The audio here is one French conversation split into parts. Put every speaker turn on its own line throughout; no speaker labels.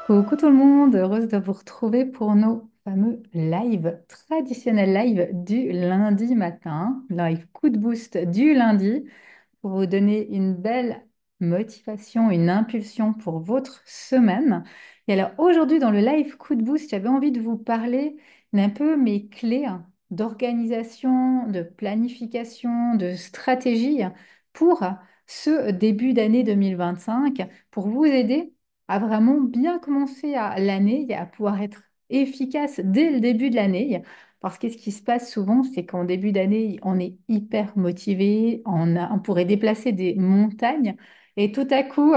Coucou tout le monde, heureuse de vous retrouver pour nos fameux lives, traditionnels lives du lundi matin, live coup de boost du lundi pour vous donner une belle motivation, une impulsion pour votre semaine. Et alors aujourd'hui dans le live coup de boost, j'avais envie de vous parler d'un peu mes clés d'organisation, de planification, de stratégie pour ce début d'année 2025 pour vous aider à vraiment bien commencer à l'année et à pouvoir être efficace dès le début de l'année. Parce que ce qui se passe souvent, c'est qu'en début d'année, on est hyper motivé, on pourrait déplacer des montagnes et tout à coup,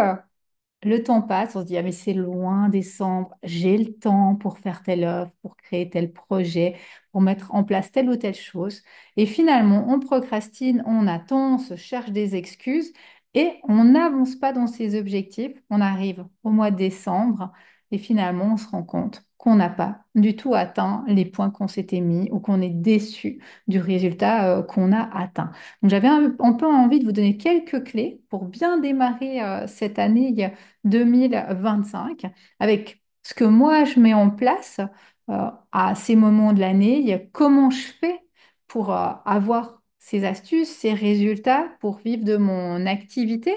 le temps passe, on se dit, ah mais c'est loin décembre, j'ai le temps pour faire telle œuvre, pour créer tel projet, pour mettre en place telle ou telle chose. Et finalement, on procrastine, on attend, on se cherche des excuses et on n'avance pas dans ses objectifs. On arrive au mois de décembre et finalement, on se rend compte qu'on n'a pas du tout atteint les points qu'on s'était mis ou qu'on est déçu du résultat qu'on a atteint. Donc, j'avais un peu envie de vous donner quelques clés pour bien démarrer cette année 2025 avec ce que moi je mets en place à ces moments de l'année, comment je fais pour avoir ces astuces, ces résultats pour vivre de mon activité.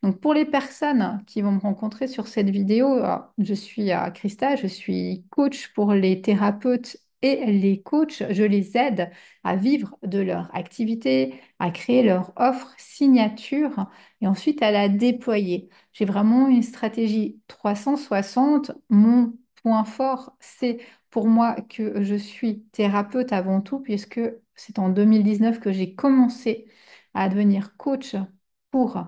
Donc pour les personnes qui vont me rencontrer sur cette vidéo, je suis Christa, je suis coach pour les thérapeutes et les coachs. Je les aide à vivre de leur activité, à créer leur offre signature et ensuite à la déployer. J'ai vraiment une stratégie 360. Mon point fort, c'est pour moi que je suis thérapeute avant tout, puisque c'est en 2019 que j'ai commencé à devenir coach pour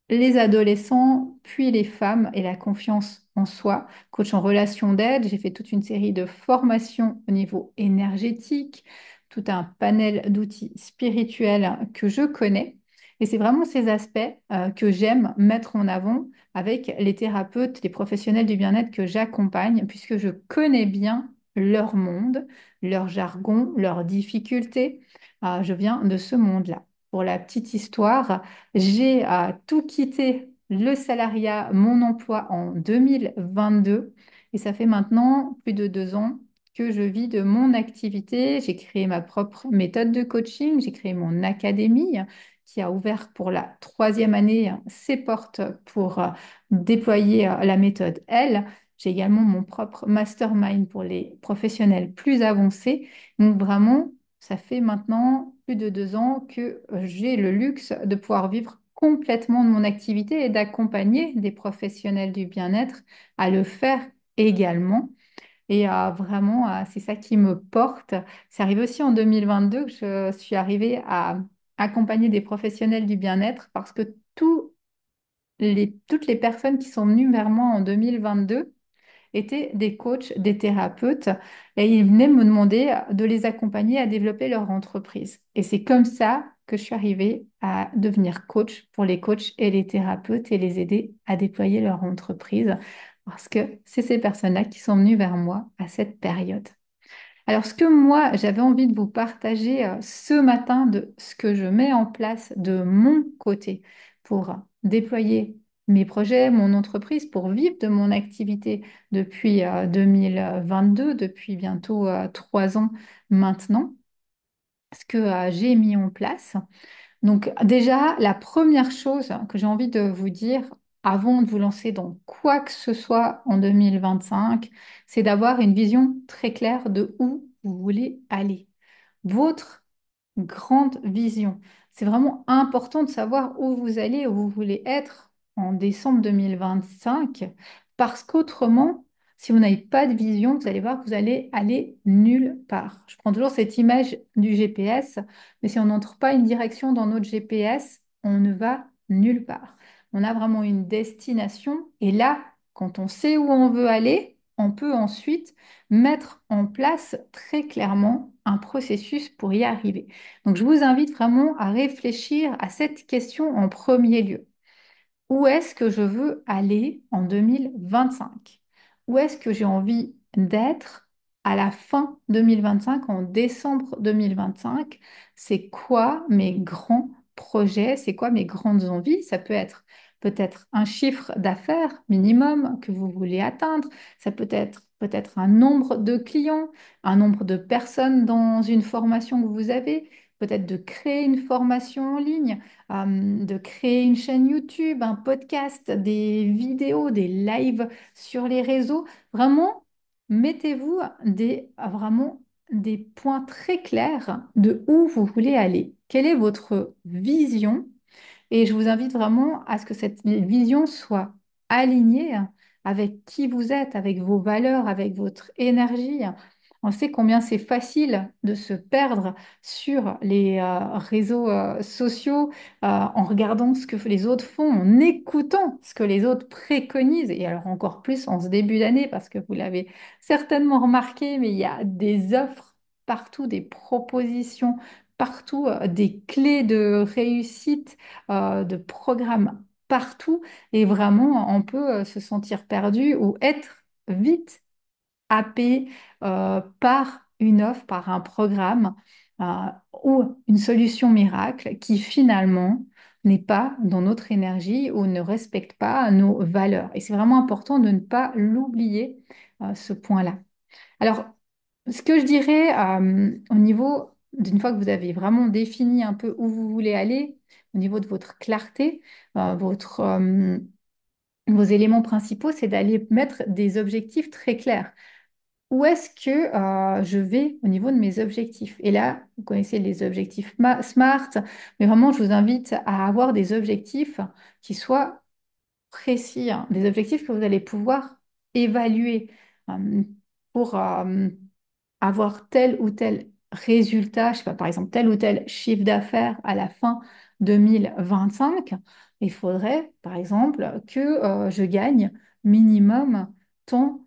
les adolescents, puis les femmes et la confiance en soi. Coach en relation d'aide, j'ai fait toute une série de formations au niveau énergétique, tout un panel d'outils spirituels que je connais. Et c'est vraiment ces aspects que j'aime mettre en avant avec les thérapeutes, les professionnels du bien-être que j'accompagne, puisque je connais bien leur monde, leur jargon, leurs difficultés. Je viens de ce monde-là. Pour la petite histoire, j'ai tout quitté le salariat, mon emploi en 2022 et ça fait maintenant plus de 2 ans que je vis de mon activité. J'ai créé ma propre méthode de coaching, j'ai créé mon académie qui a ouvert pour la troisième année ses portes pour déployer la méthode L. J'ai également mon propre mastermind pour les professionnels plus avancés. Donc vraiment, ça fait maintenant plus de 2 ans que j'ai le luxe de pouvoir vivre complètement de mon activité et d'accompagner des professionnels du bien-être à le faire également. Et vraiment, c'est ça qui me porte. C'est arrivé aussi en 2022 que je suis arrivée à accompagner des professionnels du bien-être parce que toutes les personnes qui sont venues vers moi en 2022 étaient des coachs, des thérapeutes, et ils venaient me demander de les accompagner à développer leur entreprise. Et c'est comme ça que je suis arrivée à devenir coach pour les coachs et les thérapeutes et les aider à déployer leur entreprise, parce que c'est ces personnes-là qui sont venues vers moi à cette période. Alors, ce que moi, j'avais envie de vous partager ce matin de ce que je mets en place de mon côté pour déployer mes projets, mon entreprise, pour vivre de mon activité depuis 2022, depuis bientôt 3 ans maintenant, ce que j'ai mis en place. Donc déjà, la première chose que j'ai envie de vous dire avant de vous lancer dans quoi que ce soit en 2025, c'est d'avoir une vision très claire de où vous voulez aller. Votre grande vision. C'est vraiment important de savoir où vous allez, où vous voulez être en décembre 2025, parce qu'autrement, si vous n'avez pas de vision, vous allez voir que vous allez aller nulle part. Je prends toujours cette image du GPS, mais si on n'entre pas une direction dans notre GPS, on ne va nulle part. On a vraiment une destination, et là, quand on sait où on veut aller, on peut ensuite mettre en place très clairement un processus pour y arriver. Donc, je vous invite vraiment à réfléchir à cette question en premier lieu. Où est-ce que je veux aller en 2025? Où est-ce que j'ai envie d'être à la fin 2025, en décembre 2025? C'est quoi mes grands projets? C'est quoi mes grandes envies? Ça peut être peut-être un chiffre d'affaires minimum que vous voulez atteindre, ça peut être peut-être un nombre de clients, un nombre de personnes dans une formation que vous avez, peut-être de créer une formation en ligne, de créer une chaîne YouTube, un podcast, des vidéos, des lives sur les réseaux. Vraiment, mettez-vous vraiment des points très clairs de où vous voulez aller. Quelle est votre vision? Et je vous invite vraiment à ce que cette vision soit alignée avec qui vous êtes, avec vos valeurs, avec votre énergie. On sait combien c'est facile de se perdre sur les réseaux sociaux en regardant ce que les autres font, en écoutant ce que les autres préconisent. Et alors encore plus en ce début d'année, parce que vous l'avez certainement remarqué, mais il y a des offres partout, des propositions partout, des clés de réussite de programmes partout et vraiment on peut se sentir perdu ou être vite happé par une offre, par un programme euh, ou une solution miracle qui finalement n'est pas dans notre énergie ou ne respecte pas nos valeurs. Et c'est vraiment important de ne pas l'oublier, ce point-là. Alors, ce que je dirais au niveau d'une fois que vous avez vraiment défini un peu où vous voulez aller, au niveau de votre clarté, vos éléments principaux, c'est d'aller mettre des objectifs très clairs. Où est-ce que je vais au niveau de mes objectifs? Et là, vous connaissez les objectifs SMART, mais vraiment, je vous invite à avoir des objectifs qui soient précis, hein, des objectifs que vous allez pouvoir évaluer pour avoir tel ou tel résultat, je sais pas, par exemple, tel ou tel chiffre d'affaires à la fin 2025, il faudrait, par exemple, que je gagne minimum tant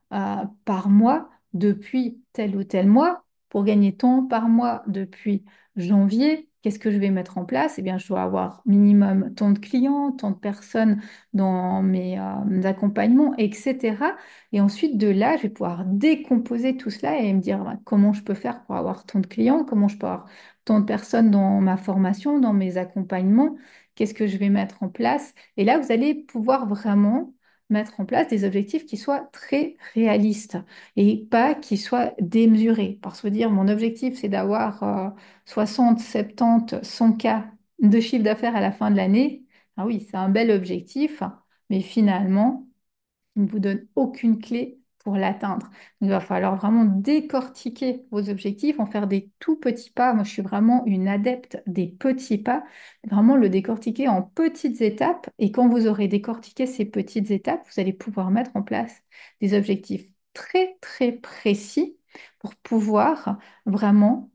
par mois depuis tel ou tel mois. Pour gagner tant par mois depuis janvier, qu'est-ce que je vais mettre en place? Eh bien, je dois avoir minimum tant de clients, tant de personnes dans mes accompagnements, etc. Et ensuite, de là, je vais pouvoir décomposer tout cela et me dire bah, comment je peux faire pour avoir tant de clients, comment je peux avoir tant de personnes dans ma formation, dans mes accompagnements, qu'est-ce que je vais mettre en place. Et là, vous allez pouvoir vraiment mettre en place des objectifs qui soient très réalistes et pas qui soient démesurés. Parce que dire, mon objectif, c'est d'avoir 60, 70, 100 cas de chiffre d'affaires à la fin de l'année. Ah oui, c'est un bel objectif, mais finalement, il ne vous donne aucune clé pour l'atteindre. Il va falloir vraiment décortiquer vos objectifs, en faire des tout petits pas. Moi, je suis vraiment une adepte des petits pas. Vraiment le décortiquer en petites étapes. Et quand vous aurez décortiqué ces petites étapes, vous allez pouvoir mettre en place des objectifs très, très précis pour pouvoir vraiment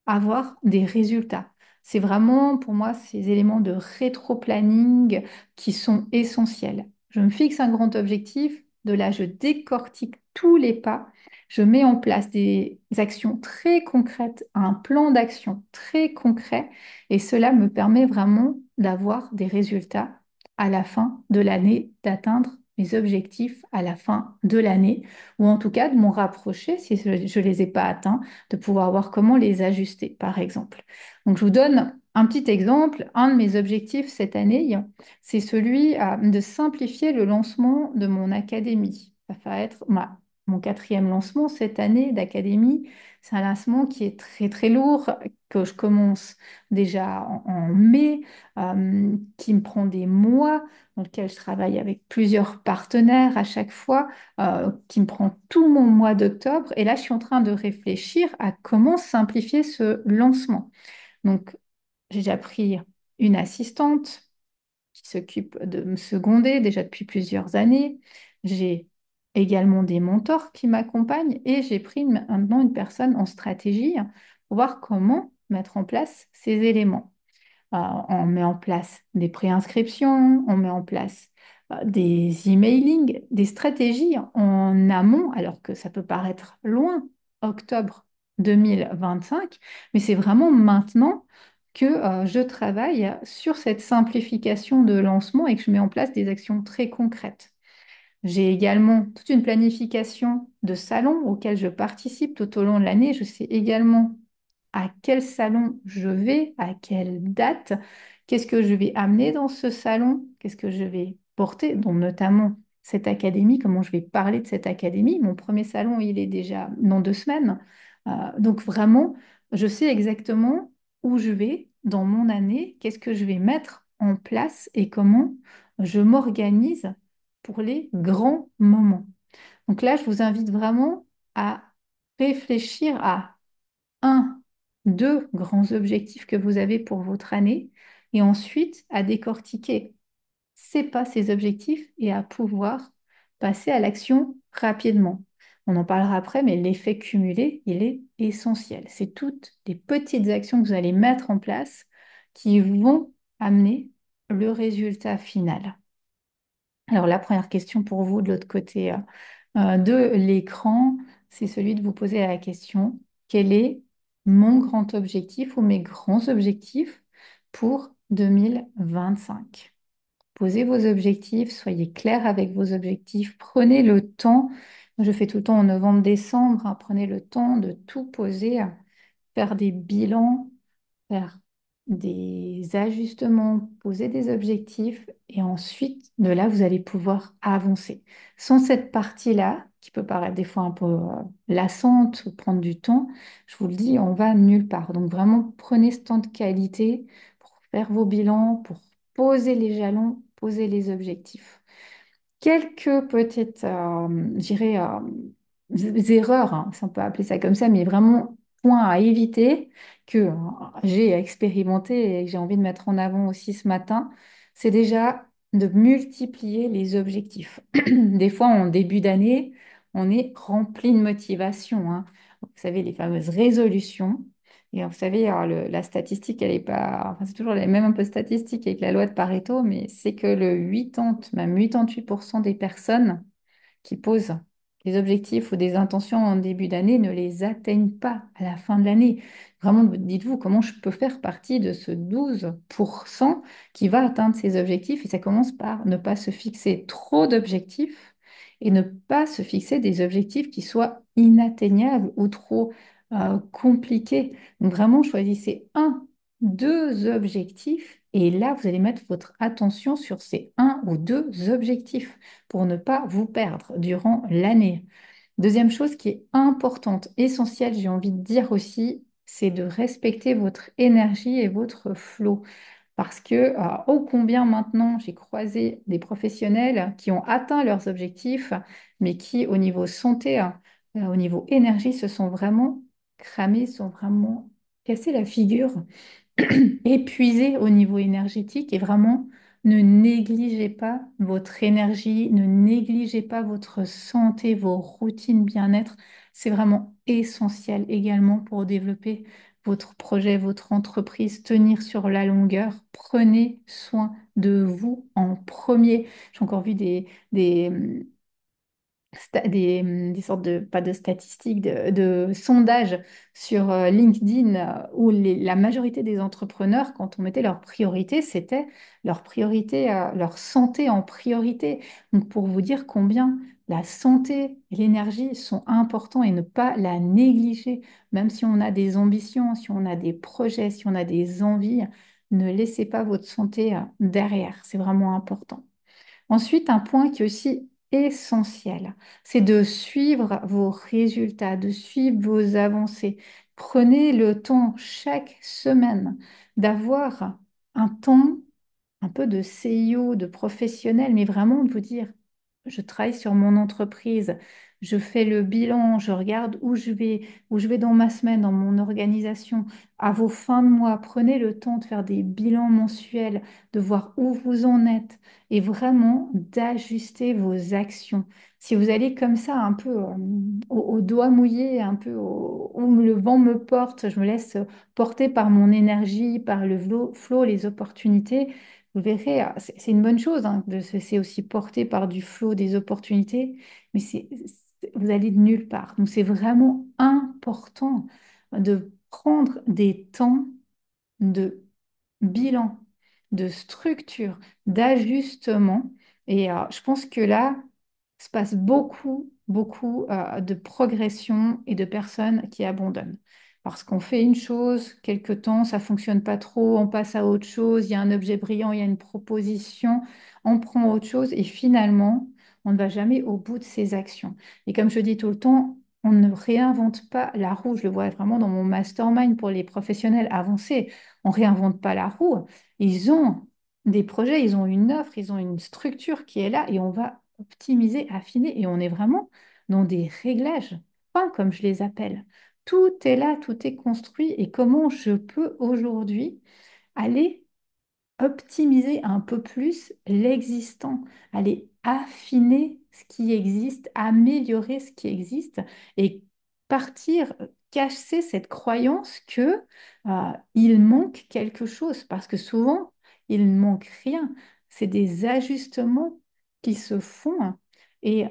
avoir des résultats. C'est vraiment pour moi ces éléments de rétro-planning qui sont essentiels. Je me fixe un grand objectif, de là je décortique tous les pas, je mets en place des actions très concrètes, un plan d'action très concret et cela me permet vraiment d'avoir des résultats à la fin de l'année, d'atteindre mes objectifs à la fin de l'année ou en tout cas de m'en rapprocher si je ne les ai pas atteints de pouvoir voir comment les ajuster, par exemple. Donc, je vous donne un petit exemple. Un de mes objectifs cette année, c'est celui de simplifier le lancement de mon académie. Ça va être mon quatrième lancement cette année d'académie. C'est un lancement qui est très très lourd, que je commence déjà en mai, qui me prend des mois, dans lequel je travaille avec plusieurs partenaires à chaque fois qui me prend tout mon mois d'octobre. Et là, je suis en train de réfléchir à comment simplifier ce lancement. Donc, j'ai déjà pris une assistante qui s'occupe de me seconder déjà depuis plusieurs années. J'ai également des mentors qui m'accompagnent et j'ai pris maintenant une personne en stratégie pour voir comment mettre en place ces éléments. On met en place des préinscriptions, on met en place des emailing, des stratégies en amont, alors que ça peut paraître loin, octobre 2025, mais c'est vraiment maintenant que je travaille sur cette simplification de lancement et que je mets en place des actions très concrètes. J'ai également toute une planification de salons auxquels je participe tout au long de l'année. Je sais également à quel salon je vais, à quelle date, qu'est-ce que je vais amener dans ce salon, qu'est-ce que je vais porter, dont notamment cette académie, comment je vais parler de cette académie. Mon premier salon, il est déjà dans 2 semaines. Donc vraiment, je sais exactement où je vais dans mon année, qu'est-ce que je vais mettre en place et comment je m'organise pour les grands moments. Donc là, je vous invite vraiment à réfléchir à un, deux grands objectifs que vous avez pour votre année et ensuite à décortiquer c'est pas ces objectifs et à pouvoir passer à l'action rapidement. On en parlera après, mais l'effet cumulé, il est essentiel. C'est toutes les petites actions que vous allez mettre en place qui vont amener le résultat final. Alors la première question pour vous de l'autre côté de l'écran, c'est celui de vous poser la question, quel est mon grand objectif ou mes grands objectifs pour 2025? Posez vos objectifs, soyez clair avec vos objectifs, prenez le temps. Moi, je fais tout le temps en novembre-décembre, hein, prenez le temps de tout poser, faire des bilans, faire des ajustements, poser des objectifs et ensuite, de là, vous allez pouvoir avancer. Sans cette partie-là, qui peut paraître des fois un peu lassante ou prendre du temps, je vous le dis, on va nulle part. Donc vraiment, prenez ce temps de qualité pour faire vos bilans, pour poser les jalons, poser les objectifs. Quelques petites, je dirais, erreurs, hein, si on peut appeler ça comme ça, mais vraiment points à éviter que j'ai expérimenté et que j'ai envie de mettre en avant aussi ce matin, c'est déjà de multiplier les objectifs. Des fois, en début d'année, on est rempli de motivation, hein. Vous savez, les fameuses résolutions. Et vous savez, alors, la statistique, elle est pas. Enfin, c'est toujours la même un peu statistique avec la loi de Pareto, mais c'est que le 80, même 88% des personnes qui posent des objectifs ou des intentions en début d'année ne les atteignent pas à la fin de l'année. Vraiment, dites-vous comment je peux faire partie de ce 12% qui va atteindre ses objectifs. Et ça commence par ne pas se fixer trop d'objectifs et ne pas se fixer des objectifs qui soient inatteignables ou trop compliqués. Donc vraiment, choisissez un, deux objectifs et là, vous allez mettre votre attention sur ces un ou deux objectifs pour ne pas vous perdre durant l'année. Deuxième chose qui est importante, essentielle, j'ai envie de dire aussi, c'est de respecter votre énergie et votre flow. Parce que, ô combien maintenant, j'ai croisé des professionnels qui ont atteint leurs objectifs, mais qui, au niveau santé, au niveau énergie, se sont vraiment cramés, sont vraiment cassés la figure épuisé au niveau énergétique et vraiment ne négligez pas votre énergie, ne négligez pas votre santé, vos routines bien-être. C'est vraiment essentiel également pour développer votre projet, votre entreprise, tenir sur la longueur. Prenez soin de vous en premier. J'ai encore vu des sortes de, pas de statistiques, de sondages sur LinkedIn où la majorité des entrepreneurs, quand on mettait leur priorité, c'était leur priorité, leur santé en priorité. Donc pour vous dire combien la santé et l'énergie sont importants et ne pas la négliger, même si on a des ambitions, si on a des projets, si on a des envies, ne laissez pas votre santé derrière. C'est vraiment important. Ensuite, un point qui est aussi essentiel, c'est de suivre vos résultats, de suivre vos avancées. Prenez le temps chaque semaine d'avoir un temps un peu de CIO, de professionnel, mais vraiment de vous dire, je travaille sur mon entreprise, je fais le bilan, je regarde où je vais dans ma semaine, dans mon organisation. À vos fins de mois, prenez le temps de faire des bilans mensuels, de voir où vous en êtes et vraiment d'ajuster vos actions. Si vous allez comme ça, un peu au doigt mouillé, un peu où le vent me porte, je me laisse porter par mon énergie, par le flow, les opportunités, vous verrez, c'est une bonne chose hein, de se laisser aussi porter par du flot des opportunités, mais vous allez de nulle part. Donc c'est vraiment important de prendre des temps de bilan, de structure, d'ajustement. Et je pense que là, se passe beaucoup, beaucoup de progression et de personnes qui abandonnent. parce qu'on fait une chose, quelque temps, ça fonctionne pas trop, on passe à autre chose, il y a un objet brillant, il y a une proposition, on prend autre chose et finalement, on ne va jamais au bout de ses actions. Et comme je dis tout le temps, on ne réinvente pas la roue. Je le vois vraiment dans mon mastermind pour les professionnels avancés. On ne réinvente pas la roue. Ils ont des projets, ils ont une offre, ils ont une structure qui est là et on va optimiser, affiner et on est vraiment dans des réglages, fins comme je les appelle. Tout est là, tout est construit et comment je peux aujourd'hui aller optimiser un peu plus l'existant, aller affiner ce qui existe, améliorer ce qui existe et partir, casser cette croyance que il manque quelque chose parce que souvent il ne manque rien. C'est des ajustements qui se font et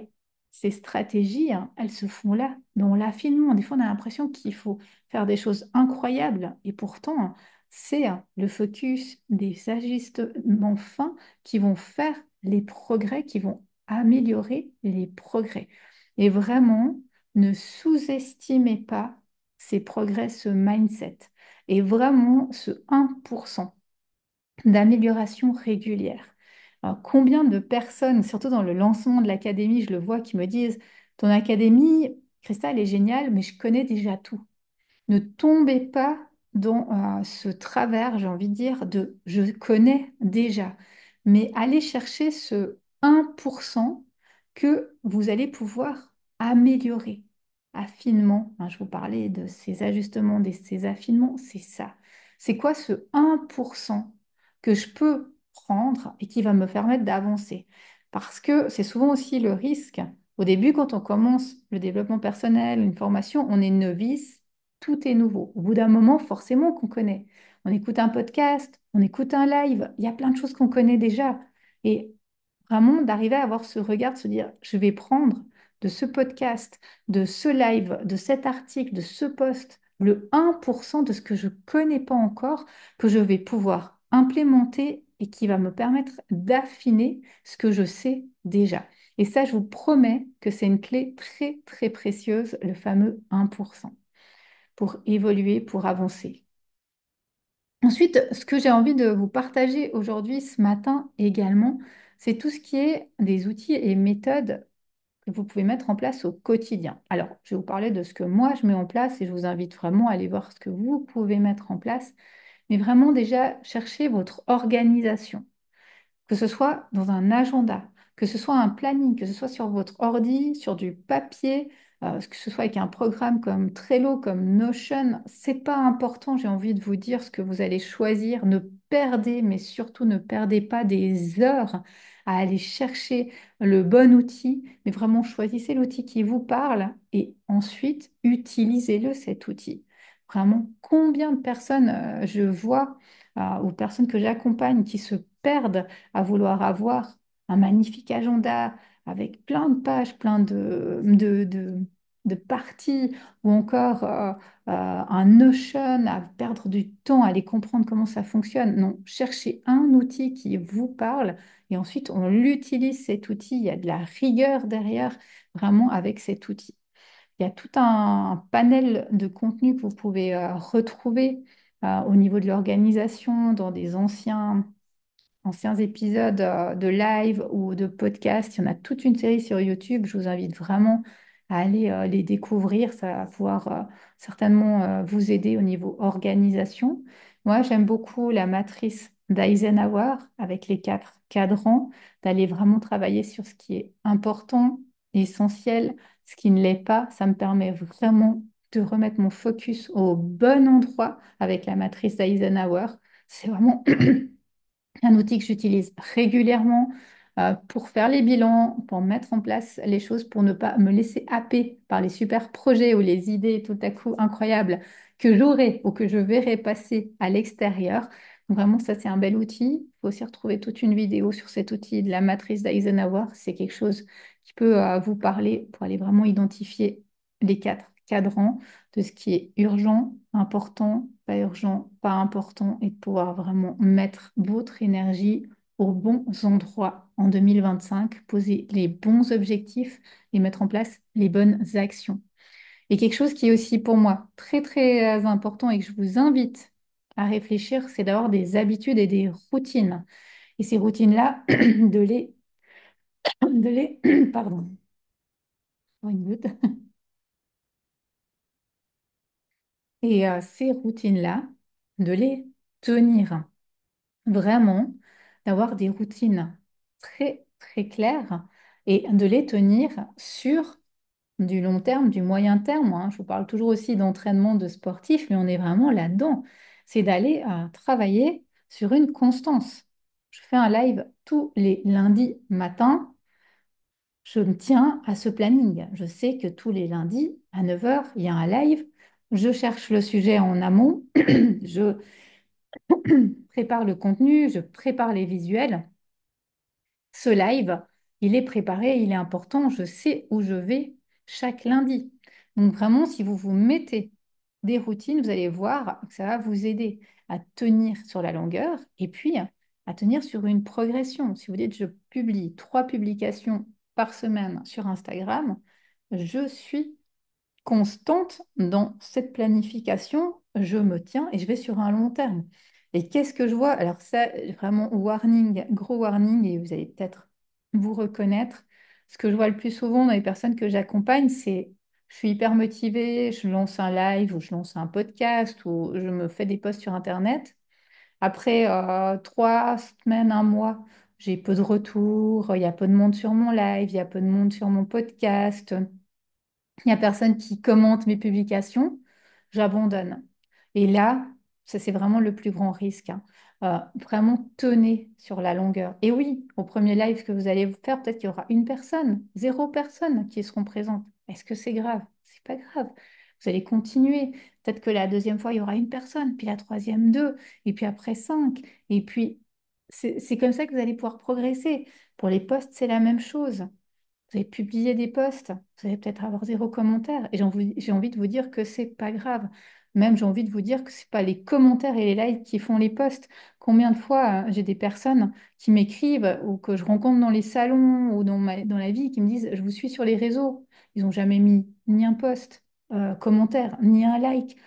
ces stratégies, hein, elles se font là, dans l'affinement. Des fois, on a l'impression qu'il faut faire des choses incroyables et pourtant, c'est le focus des ajustements fins qui vont faire les progrès, qui vont améliorer les progrès. Et vraiment, ne sous-estimez pas ces progrès, ce mindset. Et vraiment, ce 1% d'amélioration régulière. Alors, combien de personnes, surtout dans le lancement de l'académie, je le vois, qui me disent, ton académie, Christa, elle est géniale, mais je connais déjà tout. Ne tombez pas dans ce travers, j'ai envie de dire, de je connais déjà, mais allez chercher ce 1% que vous allez pouvoir améliorer affinement. Hein, je vous parlais de ces ajustements, de ces affinements, c'est ça. C'est quoi ce 1% que je peux prendre et qui va me permettre d'avancer? Parce que c'est souvent aussi le risque. Au début, quand on commence le développement personnel, une formation, on est novice, tout est nouveau. Au bout d'un moment, forcément qu'on connaît. On écoute un podcast, on écoute un live, il y a plein de choses qu'on connaît déjà. Et vraiment d'arriver à avoir ce regard, de se dire, je vais prendre de ce podcast, de ce live, de cet article, de ce post, le 1% de ce que je ne connais pas encore, que je vais pouvoir implémenter et qui va me permettre d'affiner ce que je sais déjà. Et ça, je vous promets que c'est une clé très, très précieuse, le fameux 1% pour évoluer, pour avancer. Ensuite, ce que j'ai envie de vous partager aujourd'hui, ce matin également, c'est tout ce qui est des outils et méthodes que vous pouvez mettre en place au quotidien. Alors, je vais vous parler de ce que moi je mets en place et je vous invite vraiment à aller voir ce que vous pouvez mettre en place, mais vraiment déjà chercher votre organisation que ce soit dans un agenda, que ce soit un planning, que ce soit sur votre ordi, sur du papier, que ce soit avec un programme comme Trello, comme Notion, c'est pas important, j'ai envie de vous dire ce que vous allez choisir. Ne perdez, mais surtout ne perdez pas des heures à aller chercher le bon outil, mais vraiment choisissez l'outil qui vous parle et ensuite utilisez-le, cet outil. Vraiment, combien de personnes je vois ou personnes que j'accompagne qui se perdent à vouloir avoir un magnifique agenda avec plein de pages, plein de parties, ou encore un Notion, à perdre du temps, à aller comprendre comment ça fonctionne. Non, cherchez un outil qui vous parle et ensuite on l'utilise, cet outil. Il y a de la rigueur derrière, vraiment avec cet outil. Il y a tout un panel de contenus que vous pouvez retrouver au niveau de l'organisation dans des anciens épisodes de live ou de podcast. Il y en a toute une série sur YouTube. Je vous invite vraiment à aller les découvrir. Ça va pouvoir certainement vous aider au niveau organisation. Moi, j'aime beaucoup la matrice d'Eisenhower avec les 4 cadrans, d'aller vraiment travailler sur ce qui est important, essentiel, ce qui ne l'est pas. Ça me permet vraiment de remettre mon focus au bon endroit avec la matrice d'Eisenhower. C'est vraiment un outil que j'utilise régulièrement pour faire les bilans, pour mettre en place les choses, pour ne pas me laisser happer par les super projets ou les idées tout à coup incroyables que j'aurai ou que je verrai passer à l'extérieur. Donc vraiment, ça, c'est un bel outil. Il faut aussi retrouver toute une vidéo sur cet outil de la matrice d'Eisenhower. C'est quelque chose qui peut vous parler pour aller vraiment identifier les 4 cadrans de ce qui est urgent, pas important, et de pouvoir vraiment mettre votre énergie aux bons endroits en 2025, poser les bons objectifs et mettre en place les bonnes actions. Et quelque chose qui est aussi pour moi très très important et que je vous invite à réfléchir, c'est d'avoir des habitudes et des routines. Et ces routines-là, pardon, une goutte. Et ces routines-là, de les tenir. Vraiment, d'avoir des routines très, très claires et de les tenir sur du long terme, du moyen terme, hein. Je vous parle toujours aussi d'entraînement de sportif, mais on est vraiment là-dedans. C'est d'aller travailler sur une constance. Je fais un live tous les lundis matin. Je me tiens à ce planning. Je sais que tous les lundis, à 9 heures, il y a un live. Je cherche le sujet en amont. Je prépare le contenu, je prépare les visuels. Ce live, il est préparé, il est important. Je sais où je vais chaque lundi. Donc vraiment, si vous vous mettez des routines, vous allez voir que ça va vous aider à tenir sur la longueur et puis à tenir sur une progression. Si vous dites, je publie 3 publications par semaine sur Instagram, je suis constante dans cette planification, je me tiens et je vais sur un long terme. Et qu'est-ce que je vois? Alors ça, vraiment, warning, gros warning, et vous allez peut-être vous reconnaître. Ce que je vois le plus souvent dans les personnes que j'accompagne, c'est je suis hyper motivée, je lance un live ou je lance un podcast ou je me fais des posts sur Internet. Après 3 semaines, un mois, j'ai peu de retours, il y a peu de monde sur mon live, il y a peu de monde sur mon podcast. Il n'y a personne qui commente mes publications, j'abandonne. Et là, ça c'est vraiment le plus grand risque, hein. Vraiment, tenez sur la longueur. Et oui, au premier live que vous allez vous faire, peut-être qu'il y aura une personne, 0 personnes qui seront présentes. Est-ce que c'est grave? C'est pas grave. Vous allez continuer. Peut-être que la deuxième fois, il y aura une personne, puis la troisième, deux, et puis après 5. Et puis, c'est comme ça que vous allez pouvoir progresser. Pour les posts, c'est la même chose. Vous avez publié des posts, vous allez peut-être avoir 0 commentaire. Et j'ai envie de vous dire que c'est pas grave. Même j'ai envie de vous dire que c'est pas les commentaires et les likes qui font les posts. Combien de fois j'ai des personnes qui m'écrivent ou que je rencontre dans les salons ou dans la vie qui me disent, je vous suis sur les réseaux. Ils n'ont jamais mis ni un post, commentaire, ni un like.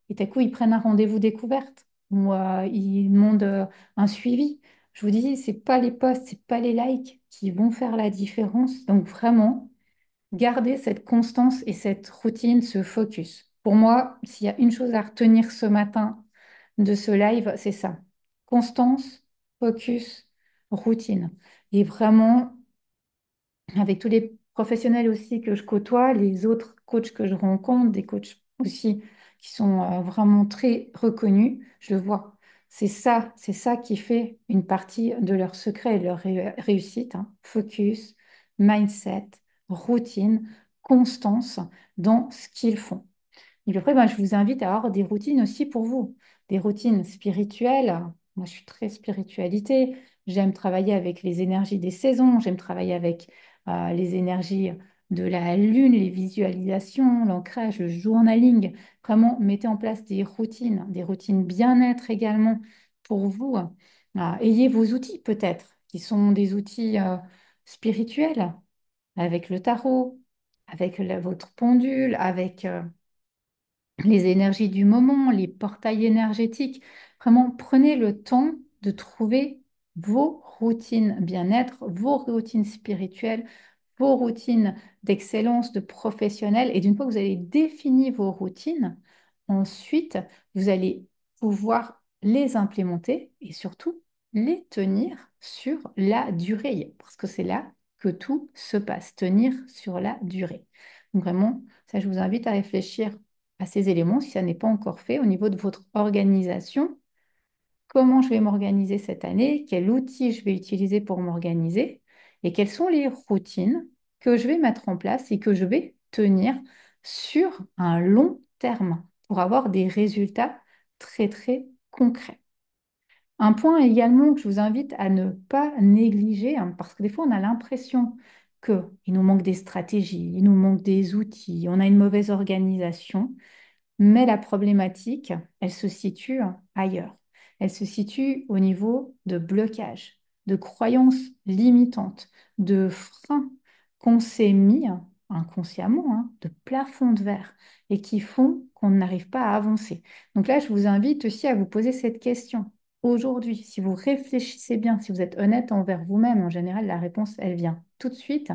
Et d'un coup, ils prennent un rendez-vous découverte ou ils demandent un suivi. Je vous dis, c'est pas les posts, c'est pas les likes qui vont faire la différence. Donc vraiment, gardez cette constance et cette routine, ce focus. Pour moi, s'il y a une chose à retenir ce matin de ce live, c'est ça. Constance, focus, routine. Et vraiment, avec tous les professionnels aussi que je côtoie, les autres coachs que je rencontre, des coachs aussi qui sont vraiment très reconnus, je le vois. C'est ça qui fait une partie de leur secret et de leur réussite, hein. Focus, mindset, routine, constance dans ce qu'ils font. Et puis après, ben, je vous invite à avoir des routines aussi pour vous, des routines spirituelles. Moi, je suis très spiritualité. J'aime travailler avec les énergies des saisons, j'aime travailler avec les énergies de la lune, les visualisations, l'ancrage, le journaling. Vraiment, mettez en place des routines bien-être également pour vous. Ayez vos outils peut-être, qui sont des outils spirituels, avec le tarot, avec votre pendule, avec les énergies du moment, les portails énergétiques. Vraiment, prenez le temps de trouver vos routines bien-être, vos routines spirituelles, vos routines d'excellence, de professionnel. Et d'une fois que vous avez défini vos routines, ensuite, vous allez pouvoir les implémenter et surtout les tenir sur la durée, parce que c'est là que tout se passe, tenir sur la durée. Donc vraiment, ça, je vous invite à réfléchir à ces éléments si ça n'est pas encore fait au niveau de votre organisation. Comment je vais m'organiser cette année? Quel outil je vais utiliser pour m'organiser? Et quelles sont les routines que je vais mettre en place et que je vais tenir sur un long terme pour avoir des résultats très, très concrets. Un point également que je vous invite à ne pas négliger, hein, parce que des fois on a l'impression qu'il nous manque des stratégies, il nous manque des outils, on a une mauvaise organisation. Mais la problématique, elle se situe ailleurs. Elle se situe au niveau de blocage, de croyances limitantes, de freins qu'on s'est mis inconsciemment, hein, de plafond de verre et qui font qu'on n'arrive pas à avancer. Donc là, je vous invite aussi à vous poser cette question. Aujourd'hui, si vous réfléchissez bien, si vous êtes honnête envers vous-même, en général, la réponse, elle vient tout de suite.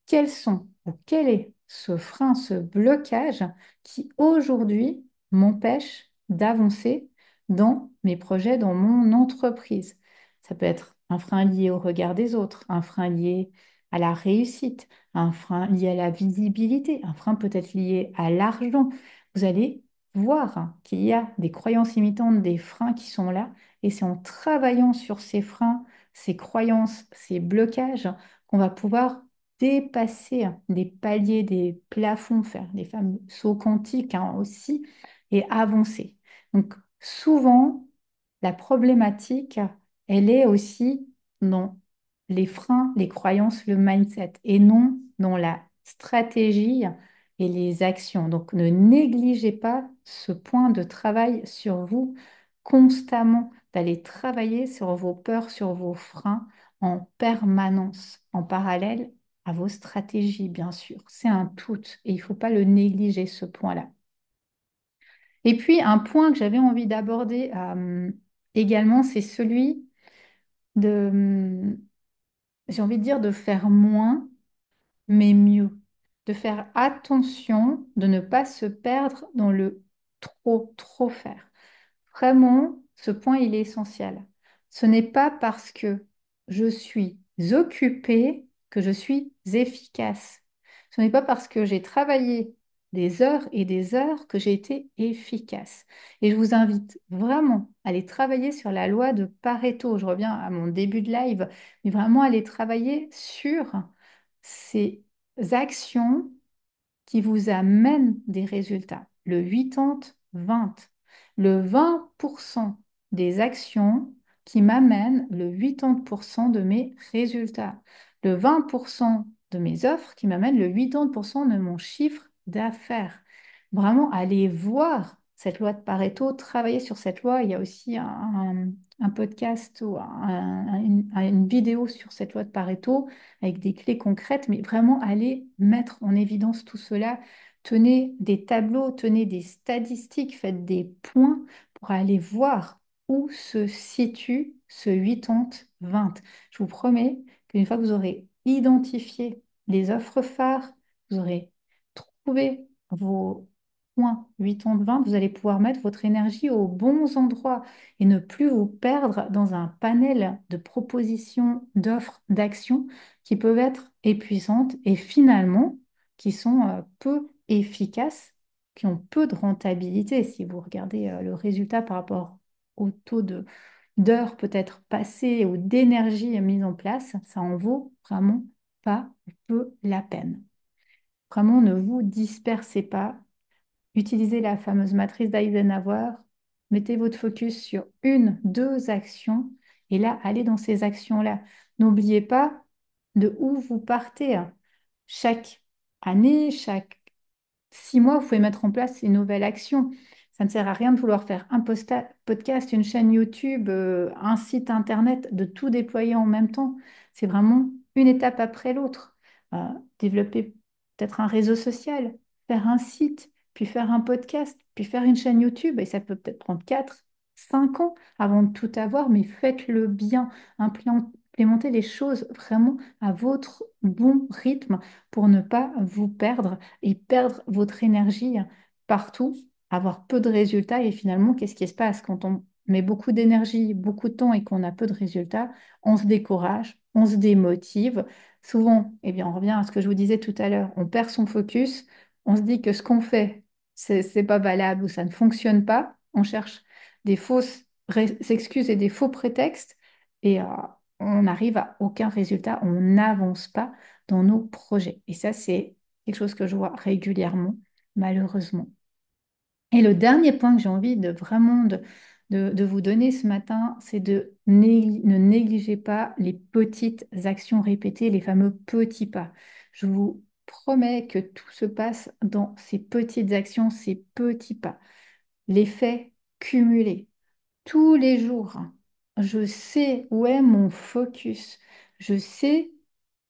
Quels sont ou quel est ce frein, ce blocage qui aujourd'hui m'empêche d'avancer dans mes projets, dans mon entreprise? Ça peut être un frein lié au regard des autres, un frein lié à la réussite, un frein lié à la visibilité, un frein peut-être lié à l'argent. Vous allez voir qu'il y a des croyances imitantes, des freins qui sont là, et c'est en travaillant sur ces freins, ces croyances, ces blocages qu'on va pouvoir dépasser des paliers, des plafonds, faire des fameux sauts quantiques aussi, et avancer. Donc souvent, la problématique, elle est aussi dans les freins, les croyances, le mindset, et non dans la stratégie et les actions. Donc ne négligez pas ce point de travail sur vous constamment, d'aller travailler sur vos peurs, sur vos freins en permanence, en parallèle à vos stratégies, bien sûr. C'est un tout et il ne faut pas le négliger, ce point-là. Et puis, un point que j'avais envie d'aborder également, c'est celui de, j'ai envie de dire, de faire moins, mais mieux. De faire attention, de ne pas se perdre dans le trop, trop faire. Vraiment, ce point, il est essentiel. Ce n'est pas parce que je suis occupée que je suis efficace. Ce n'est pas parce que j'ai travaillé des heures et des heures que j'ai été efficace. Et je vous invite vraiment à aller travailler sur la loi de Pareto. Je reviens à mon début de live, mais vraiment aller travailler sur ces actions qui vous amène des résultats. Le 80-20. Le 20% des actions qui m'amènent le 80% de mes résultats. Le 20% de mes offres qui m'amènent le 80% de mon chiffre d'affaires. Vraiment, aller voir cette loi de Pareto, travailler sur cette loi. Il y a aussi un podcast ou une vidéo sur cette loi de Pareto avec des clés concrètes, mais vraiment aller mettre en évidence tout cela. Tenez des tableaux, tenez des statistiques, faites des points pour aller voir où se situe ce 80-20. Je vous promets qu'une fois que vous aurez identifié les offres phares, vous aurez trouvé vos points 80-20, vous allez pouvoir mettre votre énergie aux bons endroits et ne plus vous perdre dans un panel de propositions, d'offres, d'actions qui peuvent être épuisantes et finalement qui sont peu efficaces, qui ont peu de rentabilité. Si vous regardez le résultat par rapport au taux d'heures peut-être passées ou d'énergie mise en place, ça en vaut vraiment pas peu la peine. Vraiment, ne vous dispersez pas. Utilisez la fameuse matrice d'Eisenhower. Mettez votre focus sur une, deux actions et là, allez dans ces actions-là. N'oubliez pas de où vous partez. Chaque année, chaque 6 mois, vous pouvez mettre en place une nouvelle action. Ça ne sert à rien de vouloir faire un podcast, une chaîne YouTube, un site internet, de tout déployer en même temps. C'est vraiment une étape après l'autre. Euh, Développer peut-être un réseau social, faire un site, puis faire un podcast, puis faire une chaîne YouTube. Et ça peut peut-être prendre 4, 5 ans avant de tout avoir, mais faites-le bien. Implémentez les choses vraiment à votre bon rythme pour ne pas vous perdre et perdre votre énergie partout, avoir peu de résultats. Et finalement, qu'est-ce qui se passe quand on met beaucoup d'énergie, beaucoup de temps et qu'on a peu de résultats? On se décourage, on se démotive. Souvent, eh bien, on revient à ce que je vous disais tout à l'heure, on perd son focus, on se dit que ce qu'on fait, c'est pas valable ou ça ne fonctionne pas. On cherche des fausses excuses et des faux prétextes et on n'arrive à aucun résultat, on n'avance pas dans nos projets. Et ça, c'est quelque chose que je vois régulièrement, malheureusement. Et le dernier point que j'ai envie de vraiment de vous donner ce matin, c'est de ne négligez pas les petites actions répétées, les fameux petits pas. Je vous promets que tout se passe dans ces petites actions, ces petits pas. L'effet cumulé. Tous les jours, je sais où est mon focus. Je sais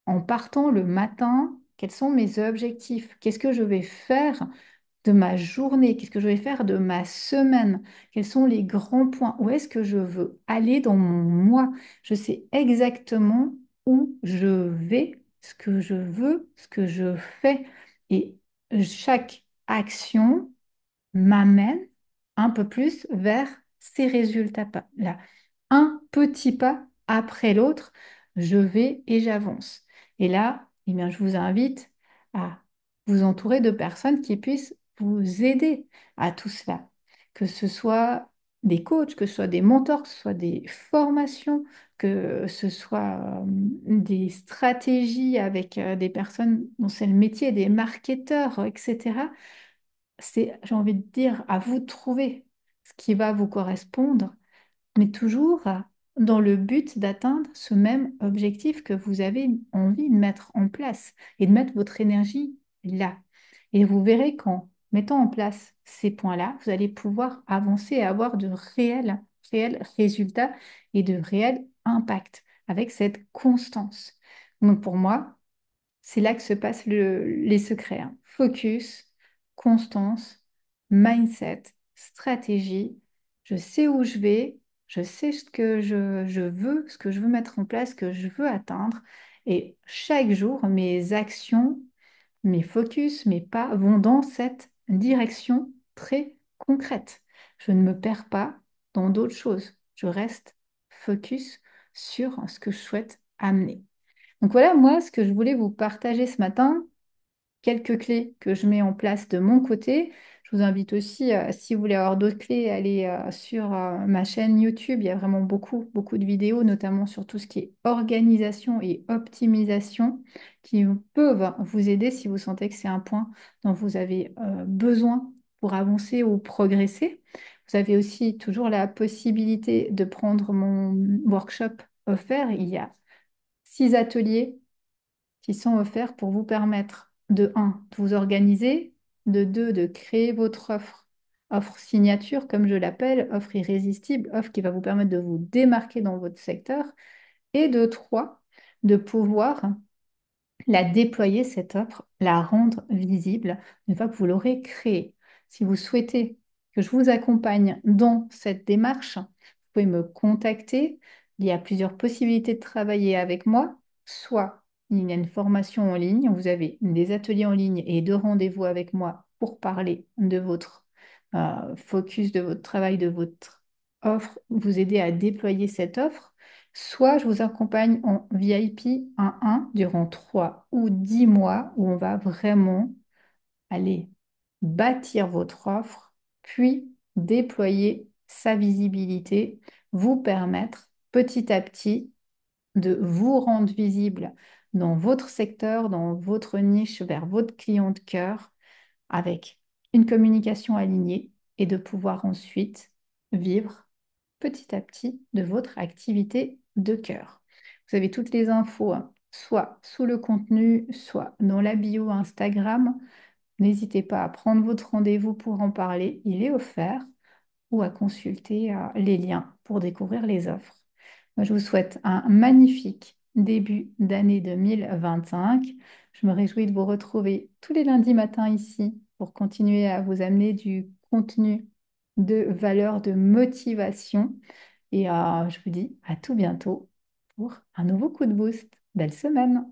en partant le matin, quels sont mes objectifs, qu'est-ce que je vais faire de ma journée, qu'est-ce que je vais faire de ma semaine, quels sont les grands points, où est-ce que je veux aller dans mon moi. Je sais exactement où je vais, ce que je veux, ce que je fais. Et chaque action m'amène un peu plus vers ces résultats-là. Un petit pas après l'autre, je vais et j'avance. Et là, eh bien, je vous invite à vous entourer de personnes qui puissent vous aider à tout cela. Que ce soit des coachs, que ce soit des mentors, que ce soit des formations, que ce soit des stratégies avec des personnes dont c'est le métier, des marketeurs, etc. C'est, j'ai envie de dire, à vous de trouver ce qui va vous correspondre, mais toujours dans le but d'atteindre ce même objectif que vous avez envie de mettre en place et de mettre votre énergie là. Et vous verrez qu'en mettant en place ces points-là, vous allez pouvoir avancer et avoir de réels résultats et de réels impacts avec cette constance. Donc pour moi, c'est là que se passent les secrets, hein. Focus, constance, mindset, stratégie. Je sais où je vais, je sais ce que je veux, ce que je veux mettre en place, ce que je veux atteindre. Et chaque jour, mes actions, mes focus, mes pas vont dans cette direction très concrète. Je ne me perds pas dans d'autres choses. Je reste focus sur ce que je souhaite amener. Donc voilà, moi, ce que je voulais vous partager ce matin, quelques clés que je mets en place de mon côté. Je vous invite aussi, si vous voulez avoir d'autres clés, à aller sur ma chaîne YouTube. Il y a vraiment beaucoup de vidéos, notamment sur tout ce qui est organisation et optimisation, qui peuvent vous aider si vous sentez que c'est un point dont vous avez besoin pour avancer ou progresser. Vous avez aussi toujours la possibilité de prendre mon workshop offert. Il y a 6 ateliers qui sont offerts pour vous permettre de un, de vous organiser, de 2, de créer votre offre, offre signature comme je l'appelle, offre irrésistible, offre qui va vous permettre de vous démarquer dans votre secteur, et de 3, de pouvoir la déployer, cette offre, la rendre visible une fois que vous l'aurez créée. Si vous souhaitez que je vous accompagne dans cette démarche, vous pouvez me contacter. Il y a plusieurs possibilités de travailler avec moi. Soit il y a une formation en ligne, vous avez des ateliers en ligne et 2 rendez-vous avec moi pour parler de votre focus, de votre travail, de votre offre, vous aider à déployer cette offre. Soit je vous accompagne en VIP 1-1 durant 3 ou 10 mois où on va vraiment aller bâtir votre offre, puis déployer sa visibilité, vous permettre petit à petit de vous rendre visible dans votre secteur, dans votre niche, vers votre client de cœur, avec une communication alignée et de pouvoir ensuite vivre petit à petit de votre activité de cœur. Vous avez toutes les infos, hein, soit sous le contenu, soit dans la bio Instagram. N'hésitez pas à prendre votre rendez-vous pour en parler, il est offert, ou à consulter les liens pour découvrir les offres. Moi, je vous souhaite un magnifique début d'année 2025. Je me réjouis de vous retrouver tous les lundis matins ici pour continuer à vous amener du contenu de valeur, de motivation. Et je vous dis à tout bientôt pour un nouveau coup de boost. Belle semaine!